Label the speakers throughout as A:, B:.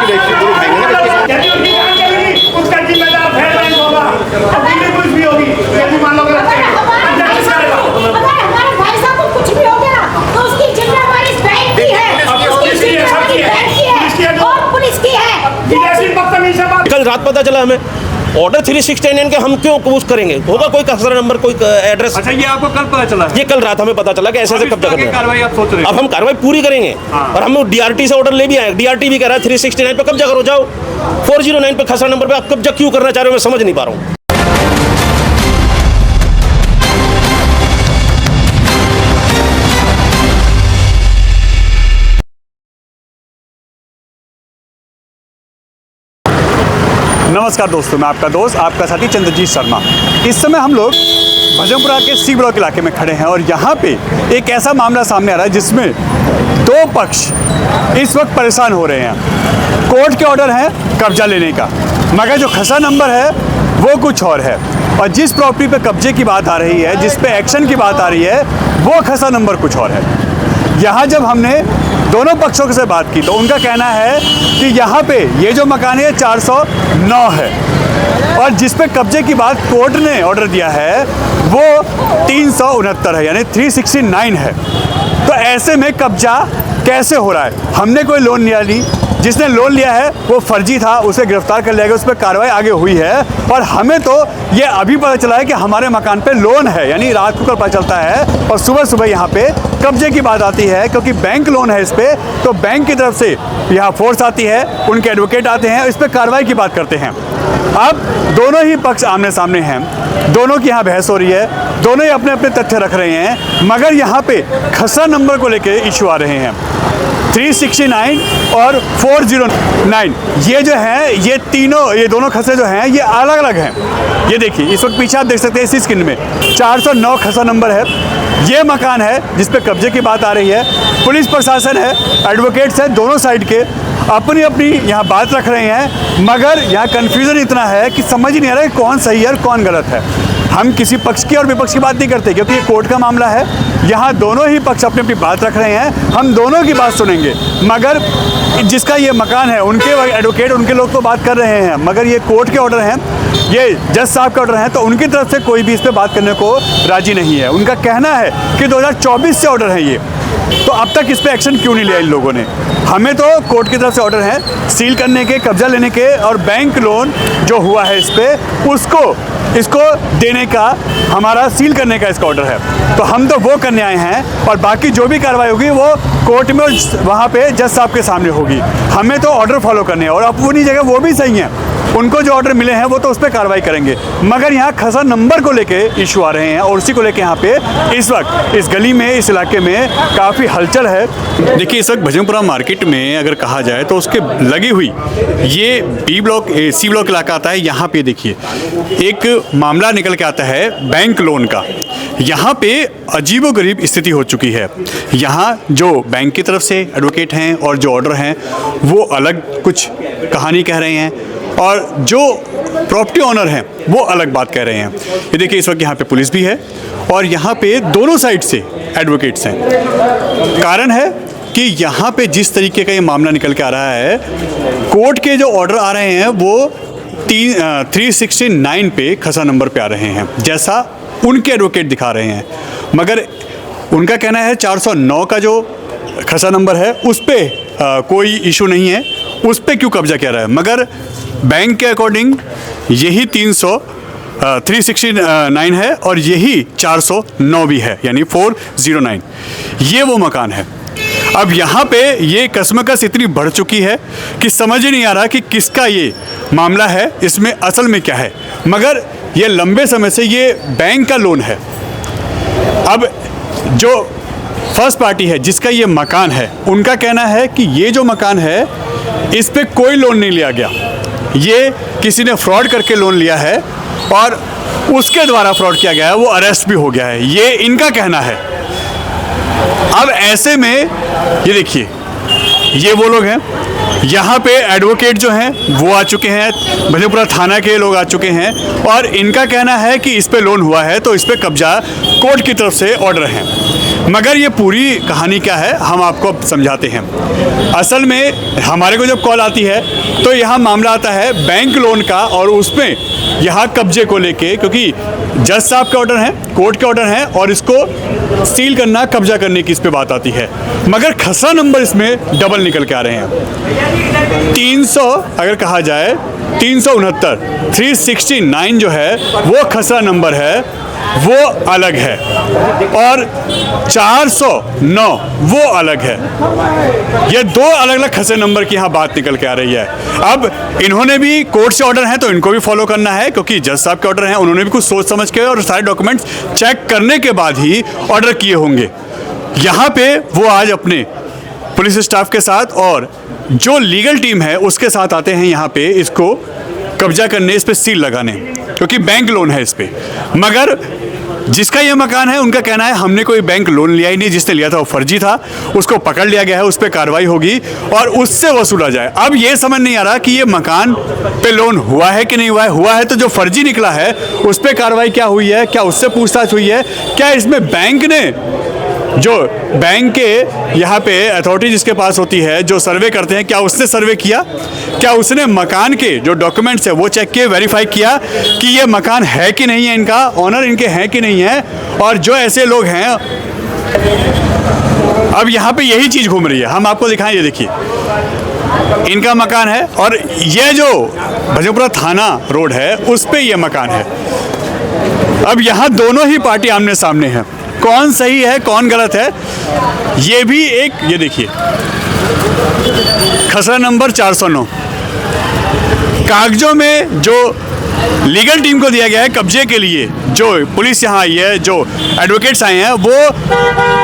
A: उसकी रजिस्ट्री पूरी उठाएंगे ना।
B: उसका जिम्मेदार फेयर बैंक होगा, अब दिल्ली पुलिस भी होगी। यदि मान लो अगर
C: हमारे भाई साहब को कुछ भी हो गया तो उसकी जिम्मेदारी इस बैंक की है, उसकी जिम्मेदारी बैंक की है और पुलिस की है।
D: कल रात पता चला हमें ऑर्डर 369 के हम क्यों कबूल करेंगे? होगा कोई खसरा नंबर, कोई एड्रेस।
E: अच्छा, ये आपको कल पता चला?
D: ये कल रात हमें पता चला कि ऐसे ऐसे कब्जा करना है।
E: कार्रवाई आप सोच रहे हैं?
D: अब हम कार्रवाई पूरी करेंगे और हम डीआरटी से ऑर्डर ले भी आए। डीआरटी भी कह रहा है 369 पे कब्जा करो, जाओ 409 पे खसरा नंबर पे आप कब्जा क्यों करना चाह रहे हो? मैं समझ नहीं पा रहा हूँ।
E: नमस्कार दोस्तों, मैं आपका दोस्त, आपका साथी चंद्रजीत शर्मा। इस समय हम लोग भजनपुरा के सी ब्लॉक इलाके में खड़े हैं और यहाँ पे एक ऐसा मामला सामने आ रहा है जिसमें दो पक्ष इस वक्त परेशान हो रहे हैं। कोर्ट के ऑर्डर है कब्जा लेने का, मगर जो खसरा नंबर है वो कुछ और है, और जिस प्रॉपर्टी पे कब्जे की बात आ रही है, जिस पे एक्शन की बात आ रही है, वो खसरा नंबर कुछ और है। यहाँ जब हमने दोनों पक्षों से बात की तो उनका कहना है कि यहाँ पे ये जो मकान है 409 है और जिस पे कब्जे की बात कोर्ट ने ऑर्डर दिया है वो 369 है, यानी 369 है। तो ऐसे में कब्जा कैसे हो रहा है? हमने कोई लोन लिया नहीं, जिसने लोन लिया है वो फर्जी था, उसे गिरफ्तार कर लिया गया, उस पर कार्रवाई आगे हुई है। और हमें तो ये अभी पता चला है कि हमारे मकान पे लोन है, यानी रात को कल पता चलता है और सुबह सुबह यहाँ पे कब्जे की बात आती है, क्योंकि बैंक लोन है इस पे। तो बैंक की तरफ से यहाँ फोर्स आती है, उनके एडवोकेट आते हैं, इस पर कार्रवाई की बात करते हैं। अब दोनों ही पक्ष आमने सामने हैं, दोनों की यहाँ बहस हो रही है, दोनों ही अपने अपने तथ्य रख रहे हैं, मगर यहाँ पे खसरा नंबर को लेके इशू आ रहे हैं। 369 और 409 ये जो है, ये दोनों खसरे जो हैं ये अलग अलग हैं। ये देखिए, इस वक्त पीछे आप देख सकते हैं इसी स्क्रीन में 409 खसरा नंबर है। ये मकान है जिस पे कब्जे की बात आ रही है। पुलिस प्रशासन है, एडवोकेट्स हैं, दोनों साइड के अपनी अपनी यहाँ बात रख रहे हैं, मगर यहाँ कन्फ्यूज़न इतना है कि समझ ही नहीं आ रहा है कौन सही है और कौन गलत है। हम किसी पक्ष की और विपक्ष की बात नहीं करते, क्योंकि ये कोर्ट का मामला है। यहाँ दोनों ही पक्ष अपनी अपनी बात रख रहे हैं, हम दोनों की बात सुनेंगे। मगर जिसका ये मकान है उनके एडवोकेट, उनके लोग तो बात कर रहे हैं, मगर ये कोर्ट के ऑर्डर हैं, ये जज साहब के ऑर्डर हैं, तो उनकी तरफ से कोई भी इस पर बात करने को राजी नहीं है। उनका कहना है कि 2024 से ऑर्डर है ये, तो अब तक इस पर एक्शन क्यों नहीं लिया इन लोगों ने? हमें तो कोर्ट की तरफ से ऑर्डर है सील करने के, कब्जा लेने के, और बैंक लोन जो हुआ है इस पर इसको देने का, हमारा सील करने का इसका ऑर्डर है। तो हम तो वो करने आए हैं, और बाकी जो भी कार्रवाई होगी वो कोर्ट में वहाँ पे जज साहब के सामने होगी। हमें तो ऑर्डर फॉलो करने हैं, और अपनी जगह वो भी सही हैं, उनको जो ऑर्डर मिले हैं वो तो उस पर कार्रवाई करेंगे। मगर यहाँ खसरा नंबर को लेके इशू आ रहे हैं, और उसी को लेके यहाँ पे इस वक्त इस गली में, इस इलाके में काफ़ी हलचल है। देखिए, इस वक्त भजनपुरा मार्केट में अगर कहा जाए तो उसके लगी हुई ये सी ब्लॉक इलाका आता है। यहाँ पे देखिए एक मामला निकल के आता है बैंक लोन का। यहाँ पे अजीबोगरीब स्थिति हो चुकी है। यहाँ जो बैंक की तरफ से एडवोकेट हैं और जो ऑर्डर हैं वो अलग कुछ कहानी कह रहे हैं, और जो प्रॉपर्टी ओनर हैं वो अलग बात कह रहे हैं। ये देखिए, इस वक्त यहाँ पे पुलिस भी है और यहाँ पे दोनों साइड से एडवोकेट्स हैं। कारण है कि यहाँ पे जिस तरीके का ये मामला निकल के आ रहा है, कोर्ट के जो ऑर्डर आ रहे हैं वो 369 पे खसरा नंबर पे आ रहे हैं, जैसा उनके एडवोकेट दिखा रहे हैं। मगर उनका कहना है 409 का जो खसरा नंबर है उस पर कोई इशू नहीं है, उस पर क्यों कब्जा किया रहा है। मगर बैंक के अकॉर्डिंग यही 369 है और यही 409 भी है, यानी 409 ये वो मकान है। अब यहाँ पे ये कशमकश इतनी बढ़ चुकी है कि समझ ही नहीं आ रहा कि किसका ये मामला है, इसमें असल में क्या है। मगर ये लंबे समय से ये बैंक का लोन है। अब जो फर्स्ट पार्टी है जिसका ये मकान है, उनका कहना है कि ये जो मकान है इस पे कोई लोन नहीं लिया गया, ये किसी ने फ्रॉड करके लोन लिया है और उसके द्वारा फ्रॉड किया गया है, वो अरेस्ट भी हो गया है, ये इनका कहना है। अब ऐसे में ये देखिए, ये वो लोग हैं, यहाँ पे एडवोकेट जो हैं वो आ चुके हैं, भजनपुरा थाना के लोग आ चुके हैं, और इनका कहना है कि इस पे लोन हुआ है तो इस पे कब्जा कोर्ट की तरफ से ऑर्डर है। मगर ये पूरी कहानी क्या है हम आपको अब समझाते हैं। असल में हमारे को जब कॉल आती है तो यहाँ मामला आता है बैंक लोन का, और उसमें यहाँ कब्जे को लेके, क्योंकि जज साहब का ऑर्डर है, कोर्ट के ऑर्डर है, और इसको सील करना, कब्जा करने की इस पे बात आती है। मगर खसरा नंबर इसमें डबल निकल के आ रहे हैं। 300 अगर कहा जाए 369 369 जो है वो खसरा नंबर है, वो अलग है, और 409 वो अलग है। ये दो अलग अलग खसरे नंबर की यहाँ बात निकल के आ रही है। अब इन्होंने भी कोर्ट से ऑर्डर है तो इनको भी फॉलो करना है, क्योंकि जज साहब के ऑर्डर हैं, उन्होंने भी कुछ सोच समझ के और सारे डॉक्यूमेंट्स चेक करने के बाद ही ऑर्डर किए होंगे। यहाँ पे वो आज अपने पुलिस स्टाफ के साथ और जो लीगल टीम है उसके साथ आते हैं यहाँ पे इसको कब्जा करने, इस पे सील लगाने, क्योंकि बैंक लोन है इस पे। मगर जिसका ये मकान है उनका कहना है हमने कोई बैंक लोन लिया ही नहीं, जिसने लिया था वो फर्जी था, उसको पकड़ लिया गया है, उस पर कार्रवाई होगी और उससे वसूला जाए। अब ये समझ नहीं आ रहा कि ये मकान पे लोन हुआ है कि नहीं हुआ है। हुआ है तो जो फर्जी निकला है उस पर कार्रवाई क्या हुई है, क्या उससे पूछताछ हुई है, क्या इसमें बैंक ने, जो बैंक के यहाँ पे अथॉरिटी जिसके पास होती है, जो सर्वे करते हैं, क्या उसने सर्वे किया, क्या उसने मकान के जो डॉक्यूमेंट्स है वो चेक किए, वेरीफाई किया कि ये मकान है कि नहीं है, इनका ऑनर इनके हैं कि नहीं है। और जो ऐसे लोग हैं, अब यहाँ पे यही चीज़ घूम रही है, हम आपको दिखाएं, ये देखिए इनका मकान है और ये जो भजनपुरा थाना रोड है उस पे ये मकान है। अब यहाँ दोनों ही पार्टी आमने सामने हैं, कौन सही है कौन गलत है ये भी एक, ये देखिए खसरा नंबर 409 कागजों में जो लीगल टीम को दिया गया है कब्जे के लिए, जो पुलिस यहाँ आई है, जो एडवोकेट्स आए हैं, वो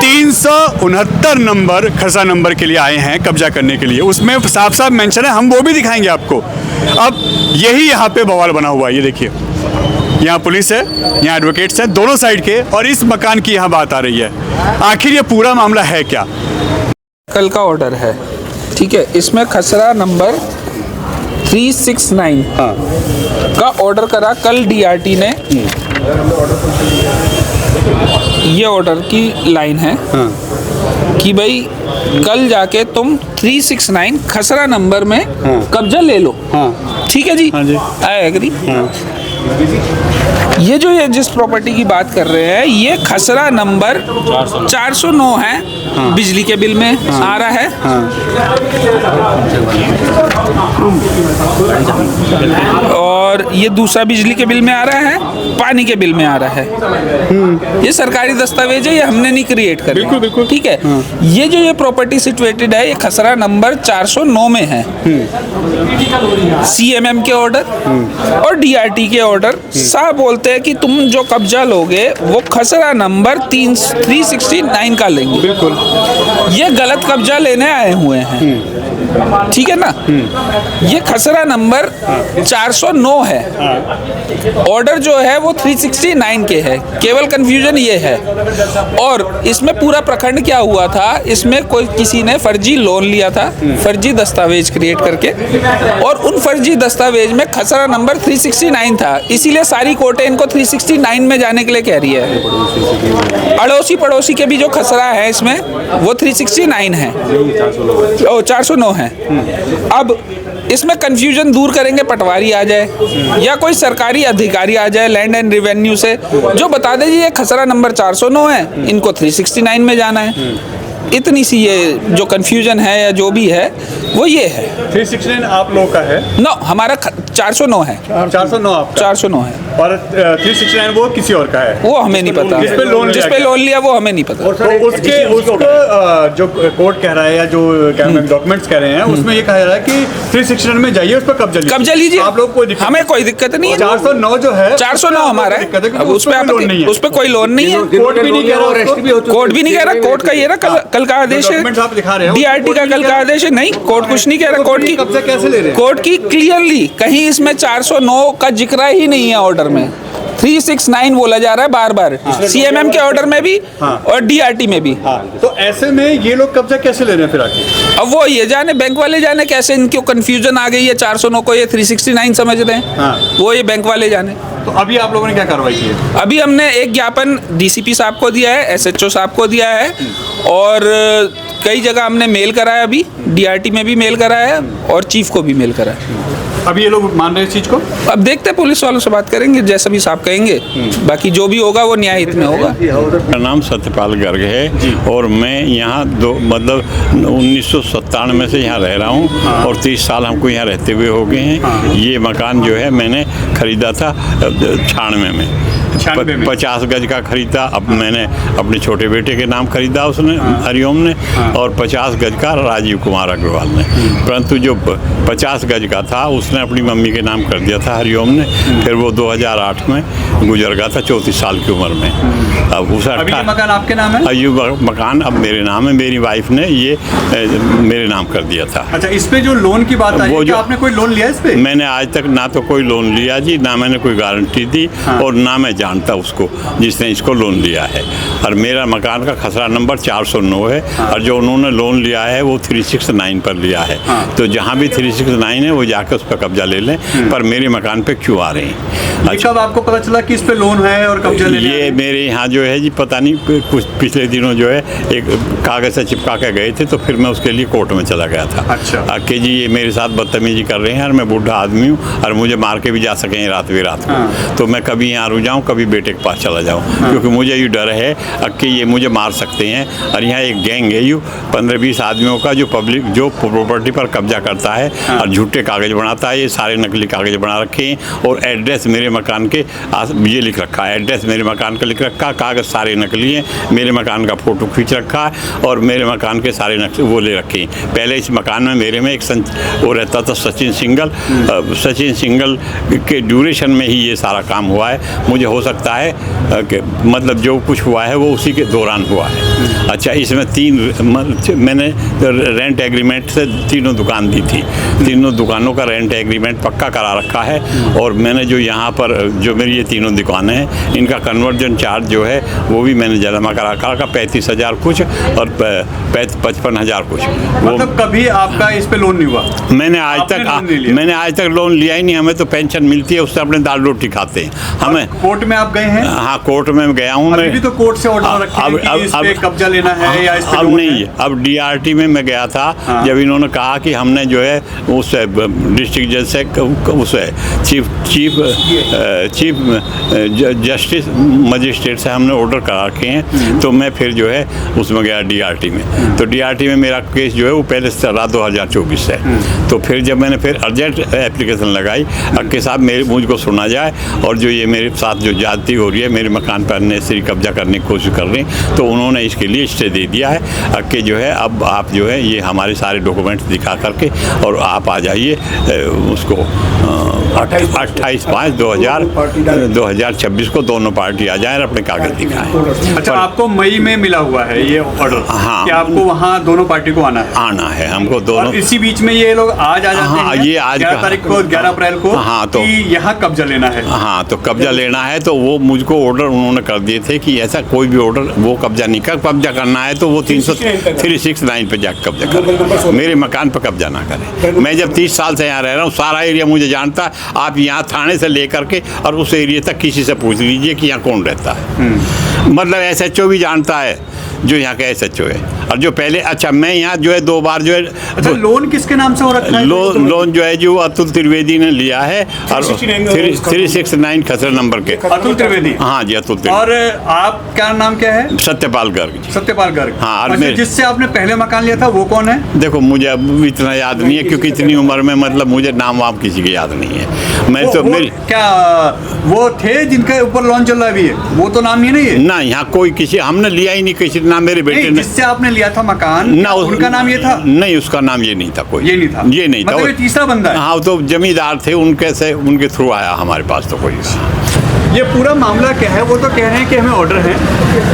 E: 369 नंबर खसरा नंबर के लिए आए हैं कब्जा करने के लिए। उसमें साफ साफ मेंशन है, हम वो भी दिखाएंगे आपको। अब यही यहाँ पे बवाल बना हुआ है, ये देखिए यहाँ पुलिस है, यहाँ एडवोकेट्स हैं दोनों साइड के, और इस मकान की यहाँ बात आ रही है। आखिर ये पूरा मामला है क्या?
F: कल का ऑर्डर है, ठीक है, इसमें खसरा नंबर 369 का ऑर्डर करा कल डीआरटी ने। ये ऑर्डर की लाइन है कि भाई कल जाके तुम 369 खसरा नंबर में कब्जा ले लो। ठीक है जी, आई एग्री। ये जो ये जिस प्रॉपर्टी की बात कर रहे हैं ये खसरा नंबर 409 है, बिजली के बिल में आ रहा है। और ये दूसरा बिजली के बिल में आ रहा है, पानी के बिल में आ रहा है। ये सरकारी दस्तावेज है, ये हमने नहीं क्रिएट करे। बिल्कुल बिल्कुल ठीक है। ये जो ये प्रॉपर्टी सिचुएटेड है ये खसरा नंबर 409 में है। CMM के ऑर्डर और DRT के ऑर्डर साफ बोलते हैं कि तुम जो कब्जा लोगे वो खसरा नंबर 369 का लेंगे। बिल्कुल ये गलत कब्जा लेने आए हुए हैं, ठीक है ना। ये खसरा नंबर 409 है, ऑर्डर जो है वो 369 के है, केवल कंफ्यूजन ये है। और इसमें पूरा प्रखंड क्या हुआ था, इसमें कोई किसी ने फर्जी लोन लिया था, फर्जी दस्तावेज क्रिएट करके, और उन फर्जी दस्तावेज में खसरा नंबर 369 था, इसीलिए सारी कोर्टें इनको 369 में जाने के लिए कह रही है। अड़ोसी पड़ोसी के भी जो खसरा है इसमें वो 369 है, 409 है। अब इसमें कंफ्यूजन दूर करेंगे, पटवारी आ जाए या कोई सरकारी अधिकारी आ जाए लैंड एंड रेवेन्यू से, जो बता दे जी ये खसरा नंबर 409 है, इनको 369 में जाना है। इतनी सी ये जो कंफ्यूजन है या जो भी है वो ये है।
E: 369 आप लोगों का है?
F: नो, हमारा 409 है।
E: 409 आपका?
F: 409 है।
E: और 369 वो किसी और का है?
F: वो हमें नहीं पता, जिस पे लोन लिया वो हमें नहीं पता।
E: तो उसके उसको जो कोर्ट कह रहा है या जो डॉक्यूमेंट्स कह रहे हैं उसमें ये कहा जा रहा है कि 369 में जाइए, उस पर कब्जा लीजिए। आप लोग कोई
F: हमें कोई दिक्कत नहीं है।
E: 409 जो है
F: 409 हमारा है, उस पर कोई लोन नहीं है।
E: कोर्ट भी नहीं कह रहा,
F: कोर्ट का ये ना कल का आदेश है, DRT का कल का आदेश है। नहीं, कोर्ट कुछ नहीं कह रहा। कोर्ट की
E: कब्जा कैसे ले रहे हैं?
F: कोर्ट की क्लियरली कहीं इसमें 409 का जिक्र ही नहीं है ऑर्डर में। 369 बोला जा रहा है बार बार, CMM के ऑर्डर में भी और DRT में भी।
E: तो ऐसे में ये लोग कब्जा कैसे ले रहे हैं फिर आके?
F: अब वो ये जाने, बैंक वाले जाने कैसे इनको कंफ्यूजन आ गई है, 409 को ये 369 समझ रहे हैं, वो ये बैंक वाले जाने।
E: तो अभी आप लोगों ने क्या कार्रवाई की है?
F: अभी हमने एक ज्ञापन DCP साहब को दिया है, SHO साहब को दिया है, और कई जगह हमने मेल करा है, अभी DRT में भी मेल करा है और चीफ को भी मेल करा है।
E: अभी ये लोग मान रहे हैं इस चीज को?
F: अब देखते हैं, पुलिस वालों से बात करेंगे, जैसा भी साहब कहेंगे, बाकी जो भी होगा वो न्याय हित में होगा।
G: मेरा नाम सत्यपाल गर्ग है और मैं यहाँ 1997 से यहाँ रह रहा हूँ और 30 साल हमको यहाँ रहते हुए हो गए हैं। ये मकान जो है मैंने खरीदा था 96 में, 50 गज का खरीदा। अब मैंने अपने छोटे बेटे के नाम खरीदा उसने, हरिओम ने, और 50 गज का राजीव कुमार अग्रवाल ने। परंतु जो 50 गज का था उसने अपनी मम्मी के नाम कर दिया था हरिओम ने। फिर वो 2008 में गुजर गया था 34 साल की उम्र में। अब उस
E: मकान आपके नाम है?
G: ये मकान अब मेरे नाम है, मेरी वाइफ ने ये मेरे नाम कर दिया था।
E: अच्छा, इस पे जो लोन की बात आई, क्या आपने कोई लोन लिया इस पे?
G: मैंने आज तक ना तो कोई लोन लिया जी, ना मैंने कोई गारंटी दी और ना मैं जानता उसको जिसने इसको लोन लिया है। और मेरा मकान का खसरा नंबर 409 है और जो उन्होंने लोन लिया है वो 369 पर लिया है। तो जहाँ भी 369 है वो जाकर उस पर कब्जा ले लें, पर मेरे मकान पे क्यों आ रहे हैं?
E: अच्छा, अब आपको पता चला कि इस पे लोन है और कब्जा ले
G: ये मेरे यहाँ जो है जी, पता नहीं कुछ पिछले दिनों जो है एक कागज से चिपका के गए थे, तो फिर मैं उसके लिए कोर्ट में चला गया था।
E: अच्छा।
G: कि जी ये मेरे साथ बदतमीजी कर रहे हैं और मैं बूढ़ा आदमी हूँ और मुझे मार के भी जा सकें रात बेरात को। तो मैं कभी यहाँ रुक जाऊँ, कभी बेटे के पास चला जाऊँ, क्योंकि मुझे ये डर है कि ये मुझे मार सकते हैं। और यहाँ एक गैंग है यू 15-20 आदमियों का, जो पब्लिक जो प्रॉपर्टी पर कब्जा करता है और झूठे कागज बनाता है। ये सारे नकली कागज बना रखे हैं और एड्रेस मेरे मकान के ये लिख रखा है, एड्रेस मेरे मकान का लिख रखा, कागज सारे नकली हैं। मेरे मकान का फोटो खींच रखा है और मेरे मकान के सारे नक्शे वो ले रखे हैं। पहले इस मकान में मेरे में एक वो रहता था सचिन सिंगल के ड्यूरेशन में ही ये सारा काम हुआ है। मुझे हो सकता है कि मतलब जो कुछ हुआ है वो उसी के दौरान हुआ है। अच्छा, इसमें मैंने रेंट एग्रीमेंट से तीनों दुकान दी थी, तीनों दुकानों का रेंट एग्रीमेंट पक्का करा रखा है। और मैंने जो यहाँ पर जो मेरी ये तीनों दुकानें हैं, इनका कन्वर्जन चार्ज जो है वो भी मैंने जमा करा रखा, 35,000 कुछ और 55,000 कुछ।
E: मतलब कभी आपका इस पे लोन नहीं हुआ? मैंने
G: आज तक लोन लिया ही नहीं। हमें तो पेंशन मिलती है, उससे अपने दाल रोटी खाते हैं। हमें
E: कोर्ट में आप गए हैं?
G: हाँ, कोर्ट में गया हूँ मैं।
E: अभी तो कोर्ट से ऑर्डर रखे हैं कि इस पे कब्जा लेना है या इस पे
G: अब नहीं है। अब DRT में मैं गया था जब इन्होंने कहा कि हमने जो है उस डिस्ट्रिक्ट जज से उस चीफ जस्टिस मजिस्ट्रेट से हमने ऑर्डर करा रखे हैं। तो मैं फिर जो है उसमें गया DRT में। तो DRT में मेरा केस जो है वो पहले से चला 2024 से। तो फिर जब मैंने फिर अर्जेंट एप्लीकेशन लगाई कि साहब मुझको सुना जाए और जो ये मेरे साथ जो ज्यादती हो रही है, मेरे मकान पर अननेसेसरी कब्जा करने की कोशिश कर रहे हैं, तो उन्होंने इसके लिए स्टे दे दिया है कि जो है अब आप जो है ये हमारे सारे डॉक्यूमेंट्स दिखा करके और आप आ जाइए उसको 28/5/2026 को दोनों पार्टी आ जाए और अपने कागज दिखाएं।
E: अच्छा, आपको मई में मिला हुआ है ये ऑर्डर?
G: हाँ,
E: कि आपको वहाँ दोनों पार्टी को आना है
G: हमको दोनों।
E: और इसी बीच में ये लोग आज आ जाते हैं?
G: ये आज
E: 11 तारीख को, 11 अप्रैल को।
G: हाँ, तो
E: यहाँ कब्जा लेना है।
G: हाँ, तो कब्जा लेना है। तो वो मुझको ऑर्डर उन्होंने कर दिए थे कि ऐसा कोई भी ऑर्डर वो कब्जा नहीं कर, कब्जा करना है तो वो 369 पे जाकर कब्जा करें, मेरे मकान पर कब्जा ना करें। मैं जब 30 साल से यहाँ रह रहा हूँ, सारा एरिया मुझे जानता है। आप यहाँ थाने से लेकर के और उस एरिया तक किसी से पूछ लीजिए कि यहाँ कौन रहता है। मतलब SHO भी जानता है जो यहाँ का SHO है। और जो पहले, अच्छा मैं यहाँ जो है 2 बार जो है।
E: अच्छा, लोन किसके नाम से हो रखा है?
G: लोन जो है जो अतुल त्रिवेदी ने लिया है और 369 खसरा नंबर के।
E: अतुल त्रिवेदी?
G: हाँ जी, अतुल त्रिवेदी।
E: और आप क्या नाम क्या है?
G: सत्यपाल गर्ग।
E: सत्यपाल गर्ग।
G: हाँ।
E: अच्छा, जिससे आपने पहले मकान लिया था वो कौन है?
G: देखो, मुझे अब इतना याद नहीं है क्योंकि इतनी उम्र में मतलब मुझे नाम वाम किसी के याद नहीं है। मैं तो मेरी
E: क्या वो थे जिनके ऊपर लोन चल रहा है, वो तो नाम ही नहीं है
G: ना। यहाँ कोई किसी हमने लिया ही नहीं किसी, ना मेरे बेटे ने।
E: जिससे आपने लिया था मकान
G: ना,
E: उनका नाम ये था?
G: नहीं, उसका नाम ये नहीं था कोई।
E: ये नहीं था?
G: ये नहीं था।
E: मतलब ये तीसरा बंदा है?
G: हाँ, तो जमींदार थे, उनके थ्रू आया हमारे पास तो कोई।
E: ये पूरा मामला क्या है? वो तो कह रहे हैं कि हमें ऑर्डर है,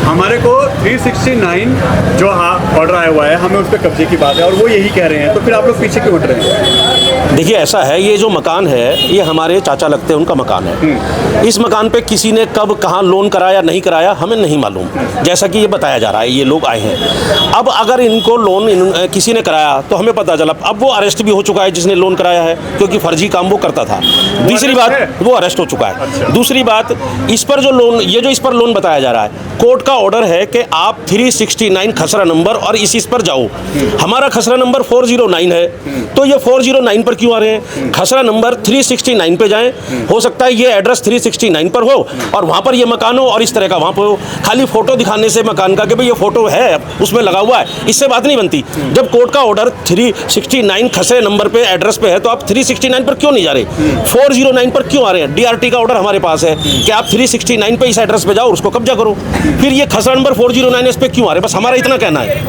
E: हमारे को 369 जो ऑर्डर आया हुआ है, हमें उस पर कब्जे की बात है, और वो यही कह रहे हैं, तो फिर आप लोग पीछे क्यों हट रहे हैं?
D: देखिए ऐसा है, ये जो मकान है ये हमारे चाचा लगते हैं, उनका मकान है। इस मकान पे किसी ने कब कहाँ लोन कराया नहीं कराया हमें नहीं मालूम, जैसा कि ये बताया जा रहा है, ये लोग आए हैं। अब अगर इनको लोन किसी ने कराया तो हमें पता चला, अब वो अरेस्ट भी हो चुका है जिसने लोन कराया है, क्योंकि फर्जी काम वो करता था। दूसरी बात, वो अरेस्ट हो चुका है। दूसरी बात, इस पर जो लोन, ये जो इस पर लोन बताया जा रहा है, कोर्ट का ऑर्डर है कि आप 369 खसरा नंबर और इस पर जाओ। हमारा खसरा नंबर 409 है, तो ये 409 पर क्यों आ रहे हैं? खसरा नंबर 369 पे जाएं, हो सकता है ये एड्रेस 369 पर हो और वहाँ पर ये मकान हो और इस तरह का वहाँ पर हो। खाली फोटो दिखाने से मकान का कि भाई ये फोटो है उसमें लगा हुआ है, इससे बात नहीं बनती। जब कोर्ट का ऑर्डर 369 खसरे नंबर पे एड्रेस पे है तो आप 369 पर क्यों नहीं जा रहे? 409 पर क्यों आ रहे हैं? DRT का ऑर्डर हमारे पास है कि आप 369 पे इस एड्रेस पे जाओ और उसको कब्जा करो। फिर ये खसरा नंबर 409 इस पे क्यों आ रहे? बस हमारा इतना कहना है,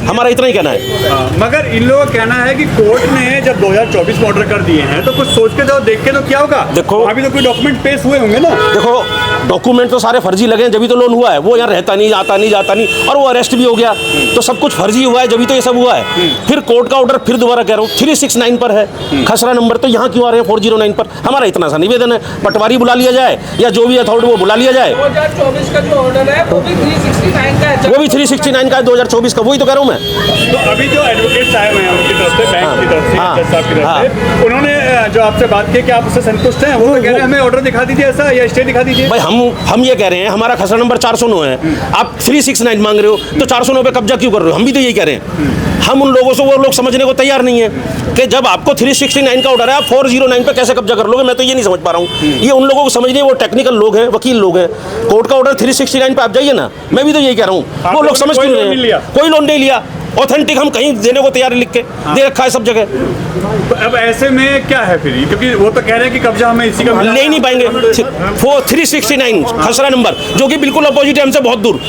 D: हमारा इतना ही कहना है।
E: मगर इन लोगों का कहना है कि कोर्ट ने जब 2024 में ऑर्डर कर दिए हैं तो कुछ सोच के तो देख के तो क्या होगा?
D: देखो,
E: अभी तो कोई डॉक्यूमेंट पेश हुए होंगे ना।
D: देखो डॉक्यूमेंट तो सारे फर्जी लगे हैं, जब तो लोन हुआ है। वो यहाँ रहता नहीं, आता नहीं, जाता नहीं, और वो अरेस्ट भी हो गया, तो सब कुछ फर्जी हुआ है, जब तो ये सब हुआ है। फिर कोर्ट का ऑर्डर फिर दोबारा कह रहा हूँ 369 पर है खसरा नंबर, तो यहाँ क्यों आ रहे हैं 409 पर? हमारा इतना सा निवेदन है, पटवारी बुला लिया जाए या जो भी अथॉरिटी वो बुला लिया जाए।
F: 2024 का जो ऑर्डर है वो भी 369 का है,
D: वो भी 369 का है 2024 का, वही तो कह रहा हूँ मैं।
E: तो अभी जो एडवोकेट्स आए हुए हैं उनकी तरफ से, बैंक की तरफ से, जज साहब की तरफ से, उन्होंने जो आपसे बात की कि आप उससे संतुष्ट हैं? वो तो कह रहे हैं हमें ऑर्डर दिखा दीजिए ऐसा, या स्टे दिखा दीजिए।
D: भाई हम ये कह रहे हैं हमारा खसरा नंबर 409 है, आप 369 मांग रहे हो, तो 409 पे कब्जा क्यों कर रहे हो? हम भी तो यही कह रहे हैं। हम उन लोगों से, वो लोग समझने को तैयार नहीं है कि जब आपको 369 का ऑर्डर है, आप 409 पे कैसे कब्जा कर लोगे? मैं तो ये नहीं समझ पा रहा हूँ। ये उन लोगों को समझने, वो टेक्निकल लोग हैं, वकील लोग हैं। कोर्ट का ऑर्डर 369 पे आप जाइए ना, मैं भी तो यही कह रहा हूँ। वो लोग समझ क्यों नहीं रहे? कोई लोन नहीं लिया, ऑथेंटिक हम कहीं देने को तैयार, लिख के दे रखा है सब जगह।
E: तो अब ऐसे में क्या है फिर? क्योंकि वो तो कह रहे हैं कि कब्जा हमें इसी का मिला,
D: ले नहीं पाएंगे। 369 खसरा नंबर जो कि बिल्कुल अपोजिट है हमसे, बहुत दूर,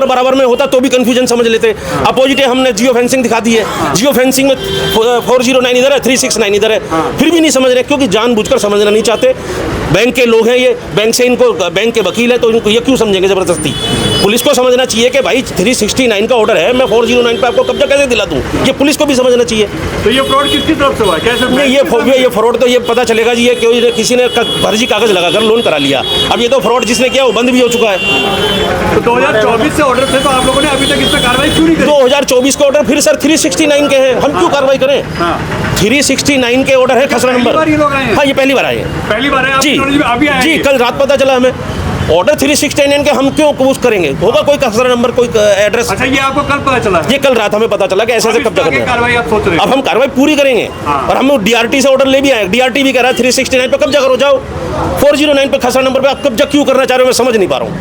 D: बराबर में होता तो भी कंफ्यूजन समझ लेते। अपोजिट है, हमने जियो फेंसिंग दिखा दी है, जियो फेंसिंग में 409 इधर है, 369 इधर है, फिर भी नहीं समझ रहे, क्योंकि जानबूझकर समझना नहीं चाहते। बैंक के लोग हैं ये, बैंक से इनको, बैंक के वकील है, तो इनको ये क्यों समझेंगे जबरदस्ती? पुलिस को समझना चाहिए कि भाई 369 का ऑर्डर है, मैं 409 पे आपको कब्जा कैसे दिला दूं? ये पुलिस को भी समझना चाहिए।
E: तो ये फ्रॉड किसकी तरफ से हुआ? कैसे?
D: ये फ्रॉड तो ये पता चलेगा जी, ये किसी ने फर्जी कागज लगाकर लोन करा लिया। अब ये तो फ्रॉड जिसने किया वो बंद भी हो चुका है।
E: तो 2024 से ऑर्डर थे, तो आप लोगों ने अभी तक इस पर कार्रवाई क्यों नहीं करी?
D: 2024 का ऑर्डर फिर सर 369 के हैं, हम क्यों कार्रवाई करें? 369 के ऑर्डर है खसरा नंबर। हाँ, ये पहली बार आए हैं।
E: पहली बार है
D: जी,
E: अभी आए
D: जी, कल रात पता चला हमें। ऑर्डर 369 के हम क्यों कबूल करेंगे? होगा कोई खसरा नंबर, कोई एड्रेस।
E: अच्छा, ये आपको कल पता चला?
D: ये कल रात हमें पता चला कि ऐसे कब्जा करना है।
E: कार्रवाई आप सोच रहे हैं?
D: अब हम कार्रवाई पूरी करेंगे। और हम DRT से ऑर्डर ले भी आए, DRT भी कह रहा है 369 पे कब्जा करो, जाओ 409 पे खसरा नंबर पे आप कब्जा क्यों करना चाह रहे हो? मैं समझ नहीं पा रहा हूँ।